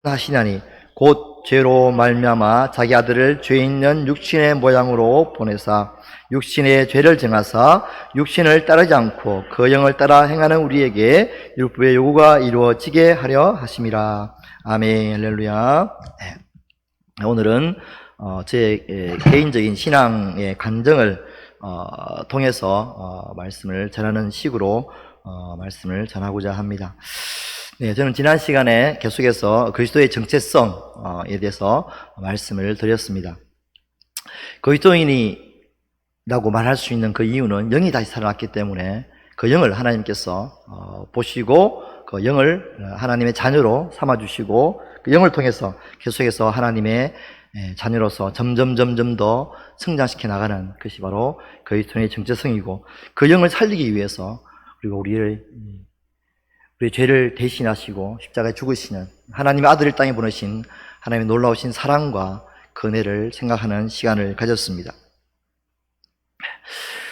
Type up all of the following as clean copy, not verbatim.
하시나니 곧 죄로 말미암아 자기 아들을 죄 있는 육신의 모양으로 보내사 육신의 죄를 정하사 육신을 따르지 않고 그 영을 따라 행하는 우리에게 율법의 요구가 이루어지게 하려 하심이라. 아멘. 할렐루야. 네. 오늘은 제 개인적인 신앙의 간증을 통해서 말씀을 전하는 식으로 말씀을 전하고자 합니다. 네, 저는 지난 시간에 계속해서 그리스도의 정체성에 대해서 말씀을 드렸습니다. 그리스도인이라고 말할 수 있는 그 이유는 영이 다시 살아났기 때문에 그 영을 하나님께서 보시고 그 영을 하나님의 자녀로 삼아주시고 그 영을 통해서 계속해서 하나님의 자녀로서 점점 더 성장시켜 나가는 것이 바로 그리스도인의 정체성이고, 그 영을 살리기 위해서 그리고 우리의 죄를 대신하시고 십자가에 죽으시는 하나님의 아들을 땅에 보내신 하나님의 놀라우신 사랑과 그 은혜를 생각하는 시간을 가졌습니다.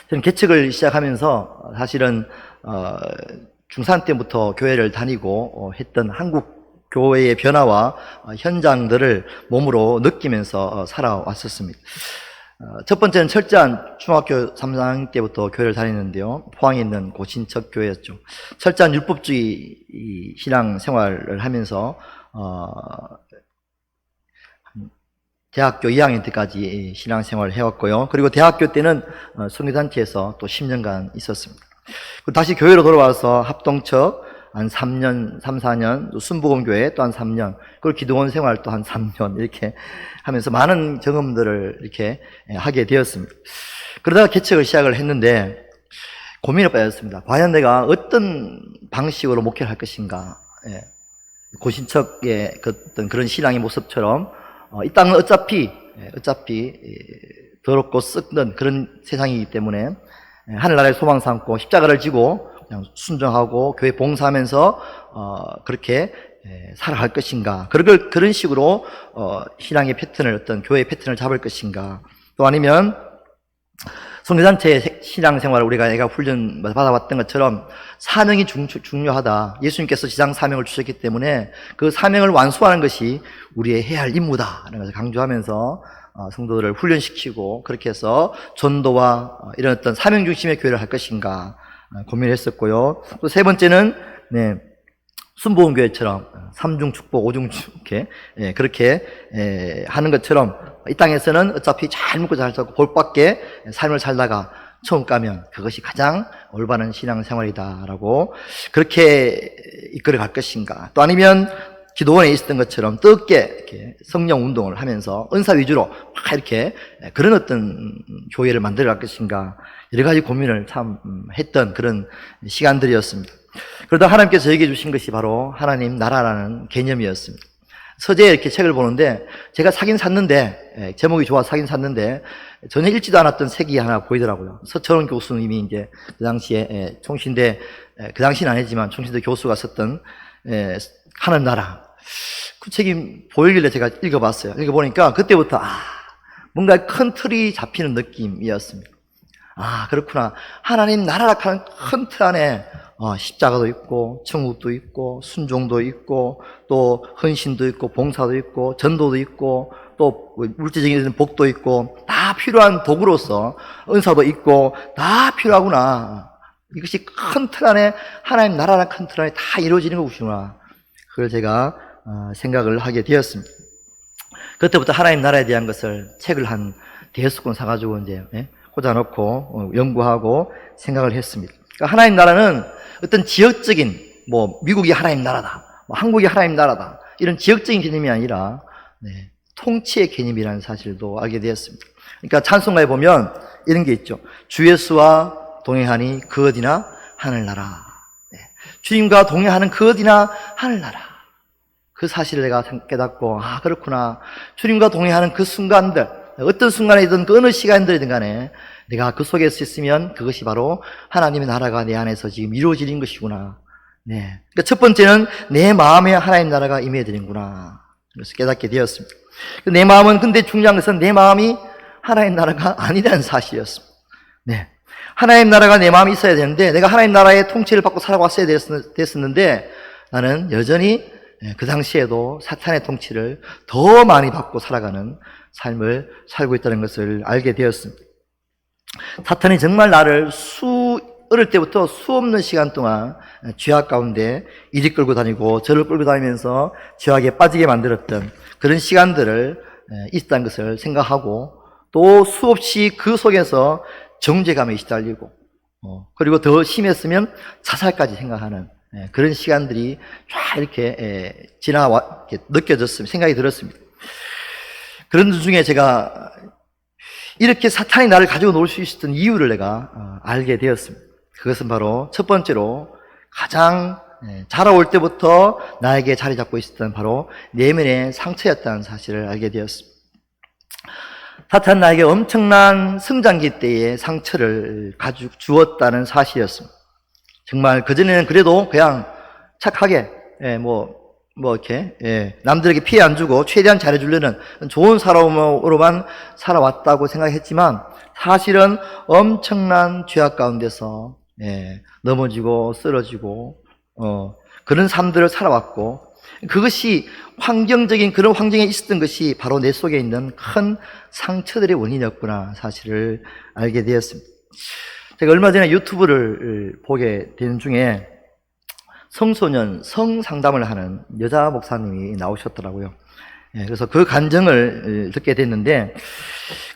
저는 개척을 시작하면서 사실은 중3 때부터 교회를 다니고 했던 한국 교회의 변화와 현장들을 몸으로 느끼면서 살아왔었습니다. 첫 번째는 철저한 중학교 3, 4학년 때부터 교회를 다녔는데요. 포항에 있는 고신척 교회였죠. 철저한 율법주의 신앙 생활을 하면서 대학교 2학년 때까지 신앙 생활을 해왔고요. 그리고 대학교 때는 선교단체에서 또 10년간 있었습니다. 다시 교회로 돌아와서 합동척 한 3년, 3, 4년, 또 순복음교회 또 한 3년, 그리고 기도원 생활 또 한 3년 이렇게 하면서 많은 경험들을 이렇게 하게 되었습니다. 그러다가 개척을 시작을 했는데 고민에 빠졌습니다. 과연 내가 어떤 방식으로 목회를 할 것인가. 고신척의 어떤 그런 신앙의 모습처럼 이 땅은 어차피 더럽고 썩는 그런 세상이기 때문에 하늘나라의 소망 삼고 십자가를 지고 그냥 순종하고 교회 봉사하면서 그렇게 살아갈 것인가, 그런 식으로 신앙의 패턴을, 어떤 교회의 패턴을 잡을 것인가, 또 아니면 선교단체의 신앙생활을 내가 훈련 받아왔던 것처럼 사명이 중요하다. 예수님께서 지상 사명을 주셨기 때문에 그 사명을 완수하는 것이 우리의 해야 할 임무다라는 것을 강조하면서 성도들을 훈련시키고, 그렇게 해서 전도와 이런 어떤 사명 중심의 교회를 할 것인가 고민을 했었고요. 또 세 번째는 순복음교회처럼 3중 축복, 5중 축복 그렇게 하는 것처럼 이 땅에서는 어차피 잘 먹고 잘 살고 복받게 삶을 살다가 처음 가면 그것이 가장 올바른 신앙생활이다라고 그렇게 이끌어 갈 것인가, 또 아니면 기도원에 있었던 것처럼 뜨겁게 이렇게 성령 운동을 하면서 은사 위주로 막 이렇게 그런 어떤 교회를 만들어 갈 것인가, 여러 가지 고민을 참 했던 그런 시간들이었습니다. 그러다 하나님께서 얘기해 주신 것이 바로 하나님 나라라는 개념이었습니다. 서재에 이렇게 책을 보는데 제가 사긴 샀는데, 제목이 좋아서 사긴 샀는데 전혀 읽지도 않았던 책이 하나 보이더라고요. 서철원 교수님이 이제 그 당시에 총신대, 그 당시는 아니지만 총신대 교수가 썼던 하늘 나라, 그 책이 보이길래 제가 읽어봤어요. 읽어보니까 그때부터 뭔가 큰 틀이 잡히는 느낌이었습니다. 그렇구나. 하나님 나라라 하는 큰 틀 안에 십자가도 있고 천국도 있고 순종도 있고 또 헌신도 있고 봉사도 있고 전도도 있고 또 물질적인 복도 있고 다 필요한 도구로서 은사도 있고 다 필요하구나. 이것이 큰 틀 안에, 하나님 나라라는 큰 틀 안에 다 이루어지는 것이구나. 그걸 제가 생각을 하게 되었습니다. 그때부터 하나님 나라에 대한 것을 책을 한 대여섯 권 사가지고 이제 꽂아놓고 연구하고 생각을 했습니다. 그러니까 하나님 나라는 어떤 지역적인, 미국이 하나님 나라다, 한국이 하나님 나라다, 이런 지역적인 개념이 아니라 통치의 개념이라는 사실도 알게 되었습니다. 그러니까 찬송가에 보면 이런 게 있죠. 주 예수와 동행하니 그 어디나 하늘나라. 주님과 동행하는 그 어디나 하늘나라. 그 사실을 내가 깨닫고, 그렇구나. 주님과 동행하는 그 순간들, 어떤 순간이든 그 어느 시간들이든 간에 내가 그 속에 있으면 그것이 바로 하나님의 나라가 내 안에서 지금 이루어지는 것이구나. 그러니까 첫 번째는 내 마음에 하나님 나라가 임해드리는구나. 그래서 깨닫게 되었습니다. 내 마음은, 근데 중요한 것은 내 마음이 하나님 나라가 아니라는 사실이었습니다. 하나님 나라가 내 마음에 있어야 되는데, 내가 하나님 나라의 통치를 받고 살아왔어야 됐었는데 나는 여전히 그 당시에도 사탄의 통치를 더 많이 받고 살아가는 삶을 살고 있다는 것을 알게 되었습니다. 사탄이 정말 나를 어릴 때부터 수없는 시간 동안 죄악 가운데 이리 끌고 다니고 저를 끌고 다니면서 죄악에 빠지게 만들었던 그런 시간들을 있었다는 것을 생각하고, 또 수없이 그 속에서 정죄감에 시달리고, 그리고 더 심했으면 자살까지 생각하는 그런 시간들이 쫙 이렇게 지나와 느껴졌습니다. 생각이 들었습니다. 그런 중에 제가 이렇게 사탄이 나를 가지고 놀 수 있었던 이유를 내가 알게 되었습니다. 그것은 바로 첫 번째로 가장 자라올 때부터 나에게 자리 잡고 있었던 바로 내면의 상처였다는 사실을 알게 되었습니다. 사탄은 나에게 엄청난 성장기 때의 상처를 가지고 주었다는 사실이었습니다. 정말 그전에는 그래도 그냥 착하게 이렇게 남들에게 피해 안 주고 최대한 잘해주려는 좋은 사람으로만 살아왔다고 생각했지만, 사실은 엄청난 죄악 가운데서 넘어지고 쓰러지고 그런 삶들을 살아왔고, 그것이 환경적인 그런 환경에 있었던 것이 바로 내 속에 있는 큰 상처들의 원인이었구나 사실을 알게 되었습니다. 제가 얼마 전에 유튜브를 보게 되는 중에 청소년 성상담을 하는 여자 목사님이 나오셨더라고요. 그래서 그 간증을 듣게 됐는데,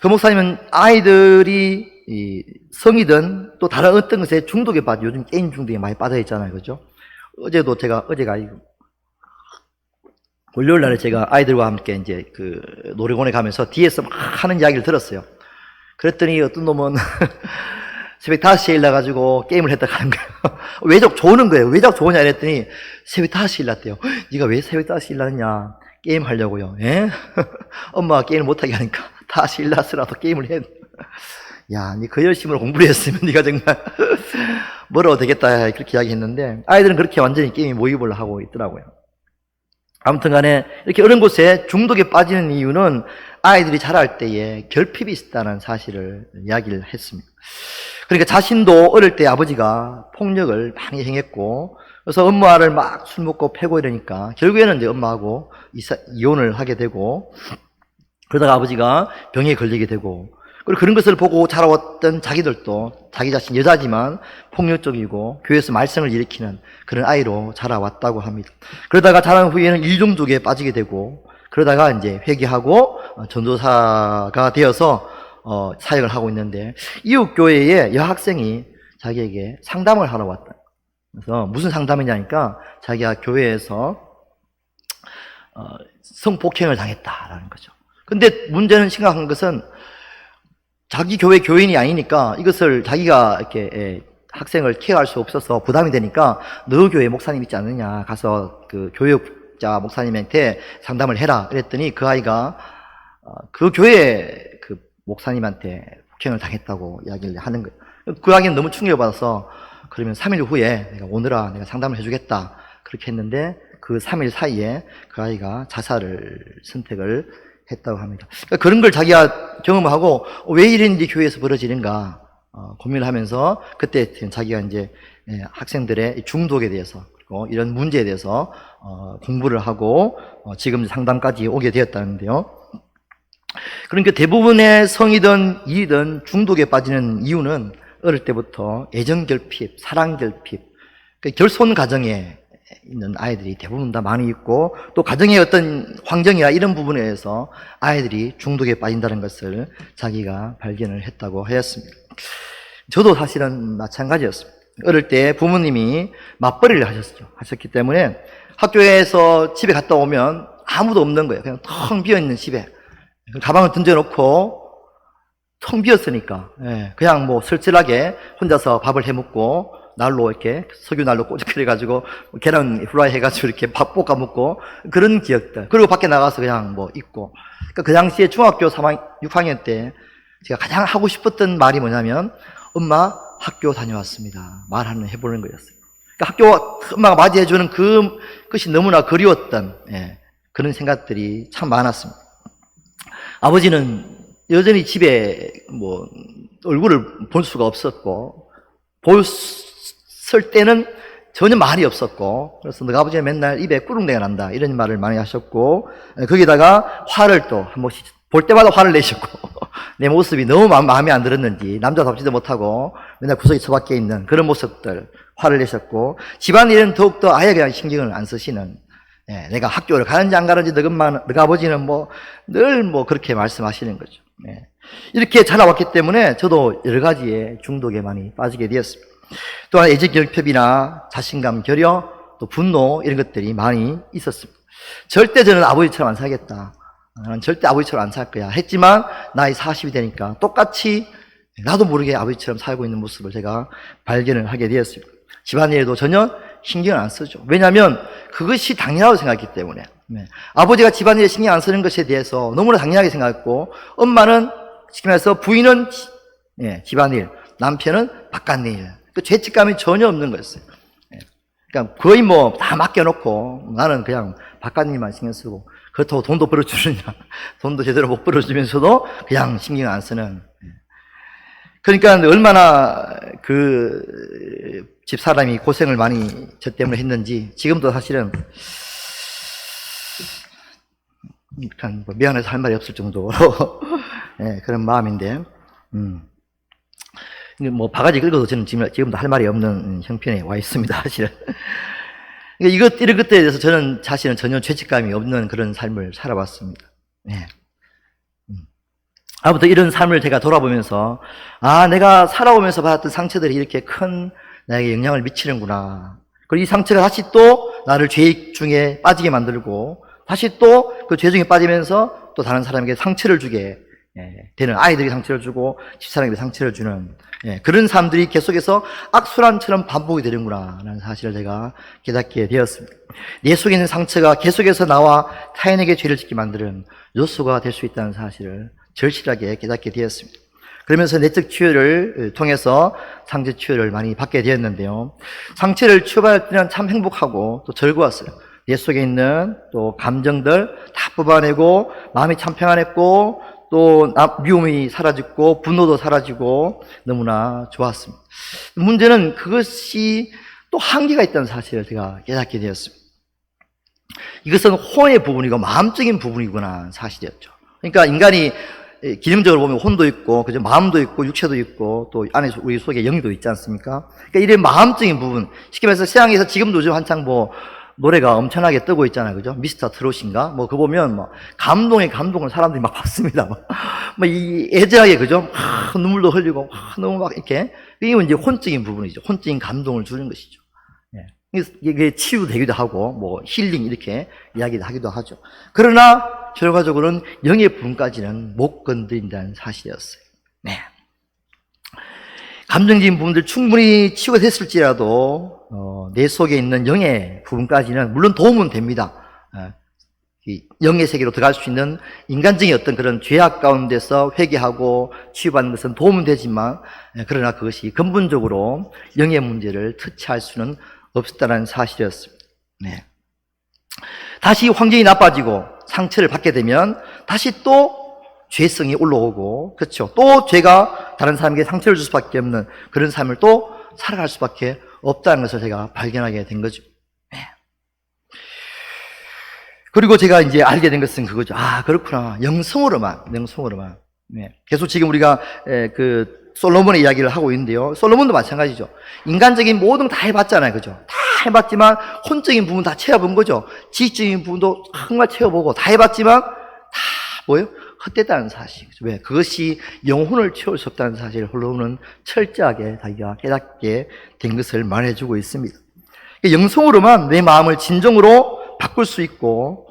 그 목사님은 아이들이 성이든 또 다른 어떤 것에 중독에 빠져, 요즘 게임 중독에 많이 빠져 있잖아요. 그죠? 어제가 월요일 날에 제가 아이들과 함께 이제 그 놀이공원에 가면서 뒤에서 막 하는 이야기를 들었어요. 그랬더니 어떤 놈은 새벽 5시에 일어나가지고 게임을 했다 가는 거예요. 왜 자꾸 조는 거예요. 왜 자꾸 조냐 이랬더니 새벽 5시에 일어났대요. 네가 왜 새벽 5시에 일어났냐? 게임 하려고요. 엄마가 게임을 못하게 하니까 5시에 일어났으라도 게임을 해. 야, 니 그 열심으로 공부를 했으면 네가 정말 뭐라도 되겠다 그렇게 이야기했는데, 아이들은 그렇게 완전히 게임에 몰입을 하고 있더라고요. 아무튼 간에 이렇게 어느 곳에 중독에 빠지는 이유는 아이들이 자랄 때에 결핍이 있었다는 사실을 이야기를 했습니다. 그러니까 자신도 어릴 때 아버지가 폭력을 많이 행했고, 그래서 엄마를 막 술 먹고 패고 이러니까 결국에는 이제 엄마하고 이혼을 하게 되고, 그러다가 아버지가 병에 걸리게 되고, 그리고 그런 것을 보고 자라왔던 자기들도 자기 자신 여자지만 폭력적이고 교회에서 말썽을 일으키는 그런 아이로 자라왔다고 합니다. 그러다가 자란 후에는 일중독에 빠지게 되고, 그러다가 이제 회개하고 전도사가 되어서 사역을 하고 있는데, 이웃교회에 여학생이 자기에게 상담을 하러 왔다. 그래서 무슨 상담이냐니까 자기가 교회에서 성폭행을 당했다라는 거죠. 근데 문제는 심각한 것은 자기 교회 교인이 아니니까 이것을 자기가 이렇게 학생을 케어할 수 없어서 부담이 되니까, 너 교회 목사님 있지 않느냐, 가서 그 교육자 목사님한테 상담을 해라 그랬더니 그 아이가 그 교회 그 목사님한테 폭행을 당했다고 이야기를 하는 거예요. 그 아이는 너무 충격을 받아서, 그러면 3일 후에 내가 오너라, 내가 상담을 해주겠다 그렇게 했는데, 그 3일 사이에 그 아이가 자살을 선택을 했다고 합니다. 그러니까 그런 걸 자기가 경험하고 왜 이런 일이 교회에서 벌어지는가 고민을 하면서, 그때 자기가 이제 학생들의 중독에 대해서 그리고 이런 문제에 대해서 공부를 하고 지금 상담까지 오게 되었다는데요. 그러니까 대부분의 성이든 이든 중독에 빠지는 이유는 어릴 때부터 애정 결핍, 사랑 결핍, 그러니까 결손 가정에 있는 아이들이 대부분 다 많이 있고, 또 가정의 어떤 환경이나 이런 부분에 의해서 아이들이 중독에 빠진다는 것을 자기가 발견을 했다고 하였습니다. 저도 사실은 마찬가지였습니다. 어릴 때 부모님이 맞벌이를 하셨기 때문에 학교에서 집에 갔다 오면 아무도 없는 거예요. 그냥 텅 비어있는 집에 가방을 던져놓고 텅 비었으니까 그냥 뭐 쓸쓸하게 혼자서 밥을 해먹고, 날로 이렇게 석유 난로 꼬집혀가지고 계란 후라이 해가지고 이렇게 밥 볶아 먹고 그런 기억들. 그리고 밖에 나가서 그냥 뭐 있고. 그러니까 그 당시에 중학교 6학년 때 제가 가장 하고 싶었던 말이 뭐냐면, 엄마 학교 다녀왔습니다 말하는 해보는 거였어요. 그러니까 학교 엄마가 맞이해주는 그것이 너무나 그리웠던 그런 생각들이 참 많았습니다. 아버지는 여전히 집에 뭐 얼굴을 볼 수가 없었고, 보였을 때는 전혀 말이 없었고, 그래서 너가 아버지가 맨날 입에 꾸릉내가 난다 이런 말을 많이 하셨고, 거기다가 화를 또 한 번씩 볼 때마다 화를 내셨고 내 모습이 너무 마음에 안 들었는지 남자답지도 못하고 맨날 구석에 처박혀 있는 그런 모습들 화를 내셨고, 집안일은 더욱더 아예 그냥 신경을 안 쓰시는, 내가 학교를 가는지 안 가는지 너가 아버지는 뭐 늘 뭐 그렇게 말씀하시는 거죠. 이렇게 자라왔기 때문에 저도 여러 가지의 중독에 많이 빠지게 되었습니다. 또한 애정결핍이나 자신감 결여, 또 분노 이런 것들이 많이 있었습니다. 절대 저는 아버지처럼 안 살겠다, 나는 절대 아버지처럼 안 살 거야 했지만 나이 40이 되니까 똑같이 나도 모르게 아버지처럼 살고 있는 모습을 제가 발견을 하게 되었습니다. 집안일에도 전혀 신경을 안 쓰죠. 왜냐하면 그것이 당연하다고 생각했기 때문에. 아버지가 집안일에 신경 안 쓰는 것에 대해서 너무나 당연하게 생각했고, 엄마는 쉽게 말해서 부인은 집안일, 남편은 바깥일, 그 죄책감이 전혀 없는 거였어요. 그러니까 거의 뭐 다 맡겨놓고 나는 그냥 바깥일만 신경 쓰고, 그렇다고 돈도 벌어주느냐, 돈도 제대로 못 벌어주면서도 그냥 신경 안 쓰는. 그러니까 얼마나 그 집사람이 고생을 많이 저 때문에 했는지 지금도 사실은 뭐 미안해서 할 말이 없을 정도로 그런 마음인데, 뭐 바가지 긁어도 저는 지금도 할 말이 없는 형편에 와 있습니다, 사실은. 이런 것들에 대해서 저는 사실은 전혀 죄책감이 없는 그런 삶을 살아왔습니다. 아무튼 이런 삶을 제가 돌아보면서, 내가 살아오면서 받았던 상처들이 이렇게 큰 나에게 영향을 미치는구나. 그리고 이 상처가 다시 또 나를 죄 중에 빠지게 만들고, 다시 또 그 죄 중에 빠지면서 또 다른 사람에게 상처를 주게 되는, 아이들에게 상처를 주고 집사람에게 상처를 주는 그런 삶들이 계속해서 악순환처럼 반복이 되는구나 라는 사실을 제가 깨닫게 되었습니다. 내 속에 있는 상처가 계속해서 나와 타인에게 죄를 짓게 만드는 요소가 될 수 있다는 사실을 절실하게 깨닫게 되었습니다. 그러면서 내적 치유를 통해서 상처 치유를 많이 받게 되었는데요, 상처를 치유받을 때는 참 행복하고 또 즐거웠어요. 내 속에 있는 또 감정들 다 뽑아내고 마음이 참 평안했고, 또 미움이 사라졌고 분노도 사라지고 너무나 좋았습니다. 문제는 그것이 또 한계가 있다는 사실을 제가 깨닫게 되었습니다. 이것은 혼의 부분이고 마음적인 부분이구나 사실이었죠. 그러니까 인간이 기능적으로 보면 혼도 있고, 그죠? 마음도 있고, 육체도 있고, 또 안에 우리 속에 영도 있지 않습니까? 그러니까 이런 마음적인 부분, 쉽게 말해서 세상에서 지금도 요즘 한창 뭐 노래가 엄청나게 뜨고 있잖아요, 그죠? 미스터 트롯인가? 뭐 그거 보면 뭐 감동의 감동을 사람들이 막 받습니다. 뭐 이 애절하게, 그죠? 눈물도 흘리고 너무 막 이렇게, 이게 이제 혼적인 부분이죠. 혼적인 감동을 주는 것이죠. 이게 치유되기도 하고, 뭐 힐링 이렇게 이야기도 하기도 하죠. 그러나 결과적으로는 영의 부분까지는 못 건드린다는 사실이었어요. 감정적인 부분들 충분히 치유가 됐을지라도 내 속에 있는 영의 부분까지는 물론 도움은 됩니다. 영의 세계로 들어갈 수 있는 인간적인 어떤 그런 죄악 가운데서 회개하고 치유받는 것은 도움은 되지만, 그러나 그것이 근본적으로 영의 문제를 터치할 수는 없었다는 사실이었습니다. 다시 환경이 나빠지고 상처를 받게 되면 다시 또 죄성이 올라오고, 그렇죠? 또 죄가 다른 사람에게 상처를 줄 수밖에 없는 그런 삶을 또 살아갈 수밖에 없다는 것을 제가 발견하게 된 거죠. 그리고 제가 이제 알게 된 것은 그거죠. 그렇구나. 영성으로만. 계속 지금 우리가 그 솔로몬의 이야기를 하고 있는데요, 솔로몬도 마찬가지죠. 인간적인 모든 거 다 해봤잖아요, 그죠? 다 해봤지만 혼적인 부분 다 채워본 거죠. 지식적인 부분도 정말 채워보고 다 해봤지만 다 뭐예요? 헛되다는 사실. 왜? 그것이 영혼을 채울 수 없다는 사실을 솔로몬은 철저하게 자기가 깨닫게 된 것을 말해주고 있습니다. 영성으로만 내 마음을 진정으로 바꿀 수 있고,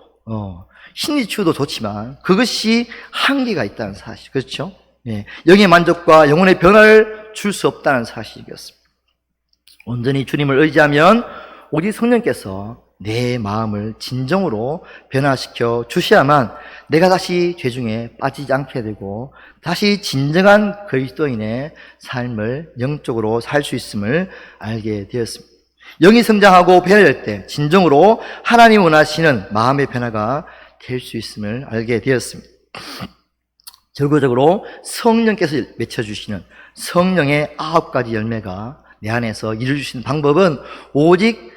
심리 치유도 좋지만 그것이 한계가 있다는 사실, 그렇죠? 영의 만족과 영혼의 변화를 줄 수 없다는 사실이었습니다. 온전히 주님을 의지하면 오직 성령께서 내 마음을 진정으로 변화시켜 주셔야만 내가 다시 죄 중에 빠지지 않게 되고 다시 진정한 그리스도인의 삶을 영적으로 살 수 있음을 알게 되었습니다. 영이 성장하고 변화될 때 진정으로 하나님 원하시는 마음의 변화가 될 수 있음을 알게 되었습니다. 결과적으로 성령께서 맺혀주시는 성령의 9가지 열매가 내 안에서 이루어주시는 방법은 오직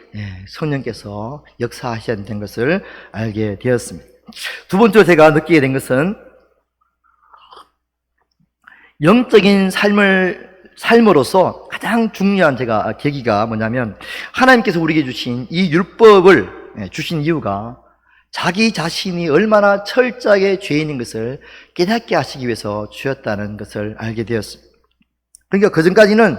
성령께서 역사하셔야 된다는 것을 알게 되었습니다. 두 번째로 제가 느끼게 된 것은 영적인 삶으로서 가장 중요한 계기가 뭐냐면, 하나님께서 우리에게 주신 이 율법을 주신 이유가 자기 자신이 얼마나 철저하게 죄인인 것을 깨닫게 하시기 위해서 주셨다는 것을 알게 되었습니다. 그러니까 그전까지는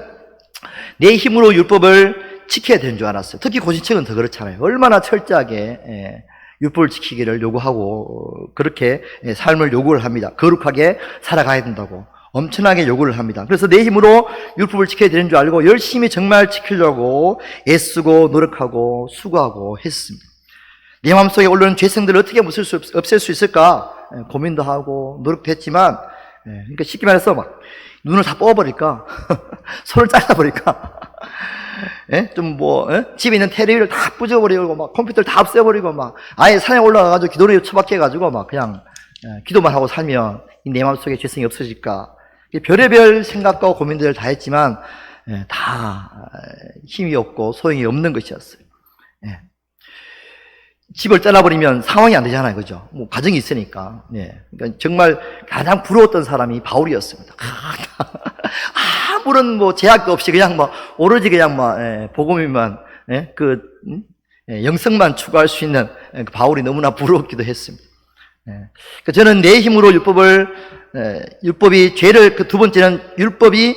내 힘으로 율법을 지켜야 되는 줄 알았어요. 특히 고신청은 더 그렇잖아요. 얼마나 철저하게 율법을 지키기를 요구하고 그렇게 삶을 요구를 합니다. 거룩하게 살아가야 된다고 엄청나게 요구를 합니다. 그래서 내 힘으로 율법을 지켜야 되는 줄 알고 열심히 정말 지키려고 애쓰고 노력하고 수고하고 했습니다. 내 마음속에 올라오는 죄성들을 어떻게 없앨 수 있을까 고민도 하고 노력도 했지만, 그러니까 쉽게 말해서 막 눈을 다 뽑아버릴까 손을 잘라버릴까 집에 있는 텔레비를 다 부숴버리고 막 컴퓨터를 다 없애버리고 막 아예 산에 올라가가지고 기도를 처박혀가지고 막 그냥 기도만 하고 살면 내 마음속에 죄성이 없어질까, 별의별 생각과 고민들을 다 했지만 다 힘이 없고 소용이 없는 것이었어요. 집을 떠나버리면 상황이 안 되잖아요. 그죠? 뭐 가정이 있으니까. 그러니까 정말 가장 부러웠던 사람이 바울이었습니다. 아무런 뭐 제약도 없이 그냥 오로지 그냥 복음이만, 영성만 추구할 수 있는 그 바울이 너무나 부러웠기도 했습니다. 그러니까 저는 내 힘으로 율법이 죄를, 두 번째는 율법이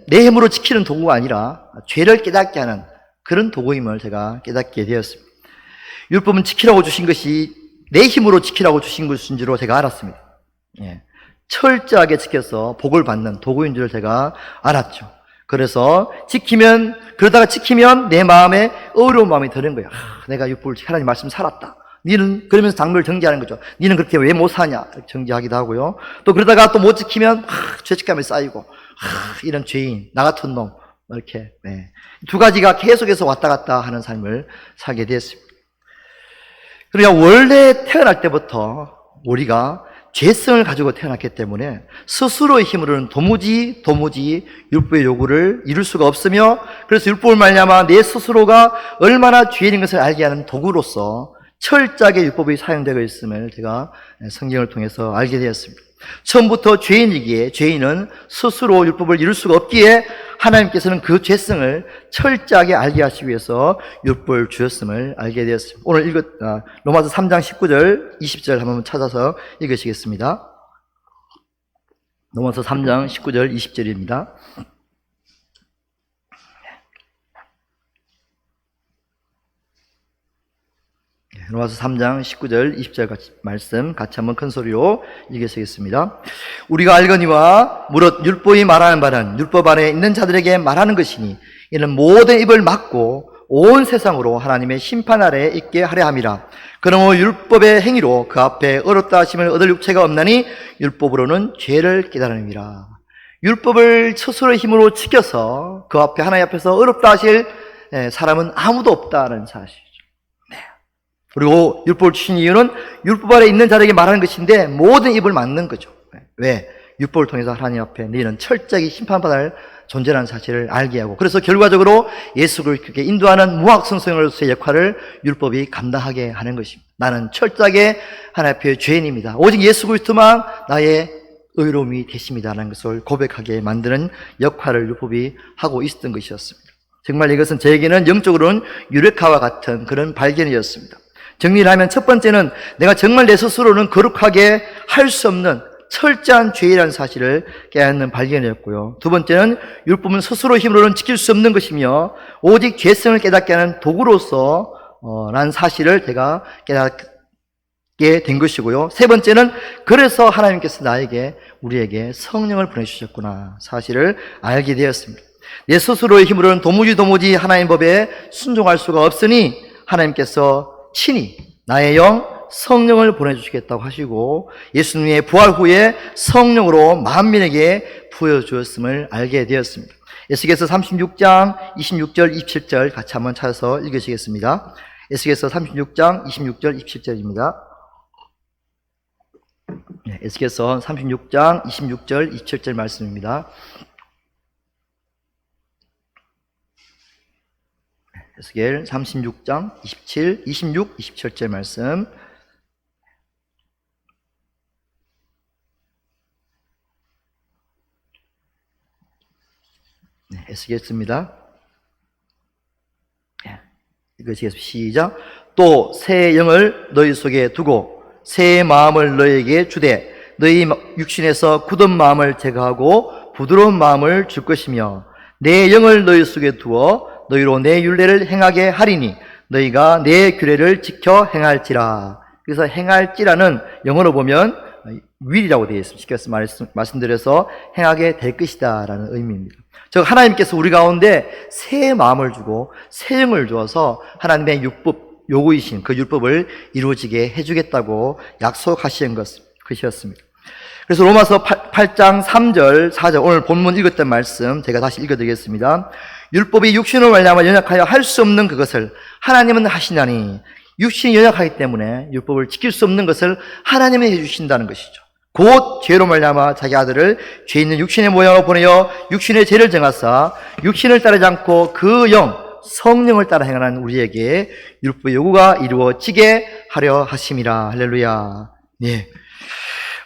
내 힘으로 지키는 도구가 아니라 죄를 깨닫게 하는 그런 도구임을 제가 깨닫게 되었습니다. 율법은 지키라고 주신 것이 내 힘으로 지키라고 주신 것인 줄로 제가 알았습니다. 철저하게 지켜서 복을 받는 도구인 줄 제가 알았죠. 그래서 그러다가 지키면 내 마음에 어려운 마음이 드는 거예요. 내가 율법을 하나님 말씀 살았다. 니는, 그러면서 장로를 정죄하는 거죠. 니는 그렇게 왜 못 사냐? 정죄하기도 하고요. 또 그러다가 또 못 지키면 죄책감이 쌓이고 이런 죄인, 나 같은 놈, 이렇게 두 가지가 계속해서 왔다 갔다 하는 삶을 살게 되었습니다. 그러니까 원래 태어날 때부터 우리가 죄성을 가지고 태어났기 때문에 스스로의 힘으로는 도무지 율법의 요구를 이룰 수가 없으며, 그래서 율법을 말미암아 내 스스로가 얼마나 죄인인 것을 알게 하는 도구로서 철저하게 율법이 사용되고 있음을 제가 성경을 통해서 알게 되었습니다. 처음부터 죄인이기에 죄인은 스스로 율법을 이룰 수가 없기에 하나님께서는 그 죄성을 철저하게 알게 하시기 위해서 율법을 주셨음을 알게 되었습니다. 오늘 로마서 3장 19절 20절 한번 찾아서 읽으시겠습니다. 로마서 3장 19절 20절입니다. 로마서 3장 19절 20절 말씀 같이 한번 큰 소리로 읽으시겠습니다. 우리가 알거니와 무릇 율법이 말하는 바는 율법 안에 있는 자들에게 말하는 것이니 이는 모든 입을 막고 온 세상으로 하나님의 심판 아래에 있게 하려 함이라. 그러므로 율법의 행위로 그 앞에 어렵다 하심을 얻을 육체가 없나니 율법으로는 죄를 깨달음이라. 율법을 스스로의 힘으로 지켜서 그 앞에 하나님 앞에서 어렵다 하실 사람은 아무도 없다는 사실이죠. 그리고 율법을 주신 이유는 율법 아래 있는 자들에게 말하는 것인데 모든 입을 막는 거죠. 왜? 율법을 통해서 하나님 앞에 너희는 철저하게 심판받을 존재라는 사실을 알게 하고, 그래서 결과적으로 예수 그리스도께 인도하는 무학선생으로서의 역할을 율법이 감당하게 하는 것입니다. 나는 철저하게 하나님 앞에 죄인입니다. 오직 예수 그리스도만 나의 의로움이 되십니다라는 것을 고백하게 만드는 역할을 율법이 하고 있었던 것이었습니다. 정말 이것은 저에게는 영적으로는 유레카와 같은 그런 발견이었습니다. 정리를 하면 첫 번째는 내가 정말 내 스스로는 거룩하게 할 수 없는 철저한 죄라는 사실을 깨닫는 발견이었고요. 두 번째는 율법은 스스로 힘으로는 지킬 수 없는 것이며 오직 죄성을 깨닫게 하는 도구로서 라는 사실을 제가 깨닫게 된 것이고요. 세 번째는 그래서 하나님께서 우리에게 성령을 보내주셨구나 사실을 알게 되었습니다. 내 스스로의 힘으로는 도무지 하나님 법에 순종할 수가 없으니 하나님께서 친히 나의 영 성령을 보내주시겠다고 하시고 예수님의 부활 후에 성령으로 만민에게 부여주었음을 알게 되었습니다. 에스겔서 36장 26절 27절 같이 한번 찾아서 읽으시겠습니다. 에스겔서 36장 26절 27절입니다. 에스겔서 36장 26절 27절 말씀입니다. 에스겔 36장 27, 26, 27절 말씀. 네, 에스겔입니다. 읽으시겠습니다. 시작. 또 새 영을 너희 속에 두고 새 마음을 너희에게 주되 너희 육신에서 굳은 마음을 제거하고 부드러운 마음을 줄 것이며 내 영을 너희 속에 두어 너희로 내 율례를 행하게 하리니 너희가 내 규례를 지켜 행할지라. 그래서 행할지라는 영어로 보면 will이라고 되어 있습니다. 쉽게 말씀드려서 행하게 될 것이다 라는 의미입니다. 즉 하나님께서 우리 가운데 새 마음을 주고 새 영을 주어서 하나님의 율법 요구이신 그 율법을 이루어지게 해주겠다고 약속하신 것이었습니다. 그래서 로마서 8장 3절 4절 오늘 본문 읽었던 말씀 제가 다시 읽어드리겠습니다. 율법이 육신을 말미암아 연약하여 할 수 없는 그것을 하나님은 하시나니 육신이 연약하기 때문에 율법을 지킬 수 없는 것을 하나님이 해주신다는 것이죠. 곧 죄로 말미암아 자기 아들을 죄 있는 육신의 모양으로 보내어 육신의 죄를 정하사 육신을 따르지 않고 그 영 성령을 따라 행하는 우리에게 율법의 요구가 이루어지게 하려 하심이라. 할렐루야. 네.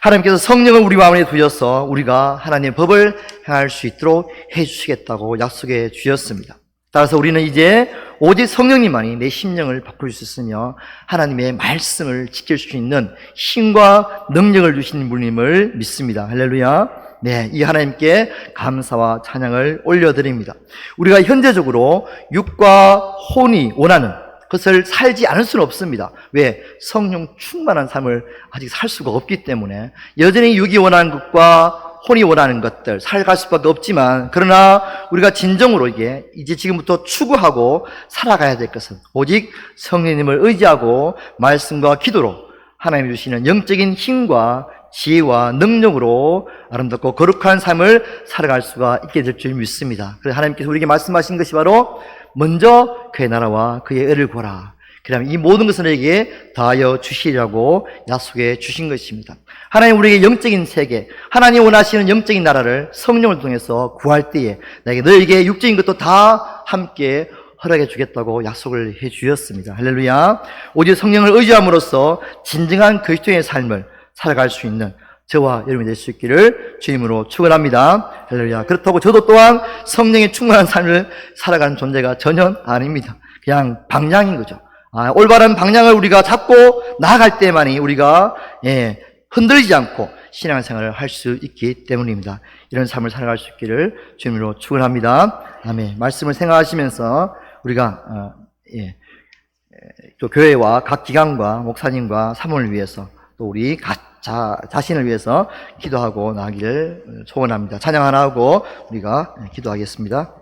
하나님께서 성령을 우리 마음에 두셔서 우리가 하나님의 법을 행할 수 있도록 해주시겠다고 약속해 주셨습니다. 따라서 우리는 이제 오직 성령님만이 내 심령을 바꿀 수 있으며 하나님의 말씀을 지킬 수 있는 힘과 능력을 주신 분임을 믿습니다. 할렐루야. 네, 이 하나님께 감사와 찬양을 올려드립니다. 우리가 현재적으로 육과 혼이 원하는 그것을 살지 않을 수는 없습니다. 왜? 성령 충만한 삶을 아직 살 수가 없기 때문에 여전히 육이 원하는 것과 혼이 원하는 것들 살아갈 수밖에 없지만, 그러나 우리가 진정으로 이제 지금부터 추구하고 살아가야 될 것은 오직 성령님을 의지하고 말씀과 기도로 하나님이 주시는 영적인 힘과 지혜와 능력으로 아름답고 거룩한 삶을 살아갈 수가 있게 될 줄 믿습니다. 그래서 하나님께서 우리에게 말씀하신 것이 바로 먼저 그의 나라와 그의 의를 구하라. 그다음에 이 모든 것을 너에게 다하여 주시리라고 약속해 주신 것입니다. 하나님 우리에게 영적인 세계, 하나님 원하시는 영적인 나라를 성령을 통해서 구할 때에 너에게 육적인 것도 다 함께 허락해 주겠다고 약속을 해 주셨습니다. 할렐루야. 오직 성령을 의지함으로써 진정한 그리스도인의 삶을 살아갈 수 있는 저와 여러분이 될 수 있기를 주님으로 축원합니다. 할렐루야. 그렇다고 저도 또한 성령의 충만한 삶을 살아가는 존재가 전혀 아닙니다. 그냥 방향인 거죠. 올바른 방향을 우리가 잡고 나아갈 때만이 우리가 흔들리지 않고 신앙생활을 할 수 있기 때문입니다. 이런 삶을 살아갈 수 있기를 주님으로 축원합니다. 아멘. 말씀을 생각하시면서 우리가 또 교회와 각 기관과 목사님과 사모를 위해서 또 우리 자신을 위해서 기도하고 나가기를 소원합니다. 찬양 하나 하고 우리가 기도하겠습니다.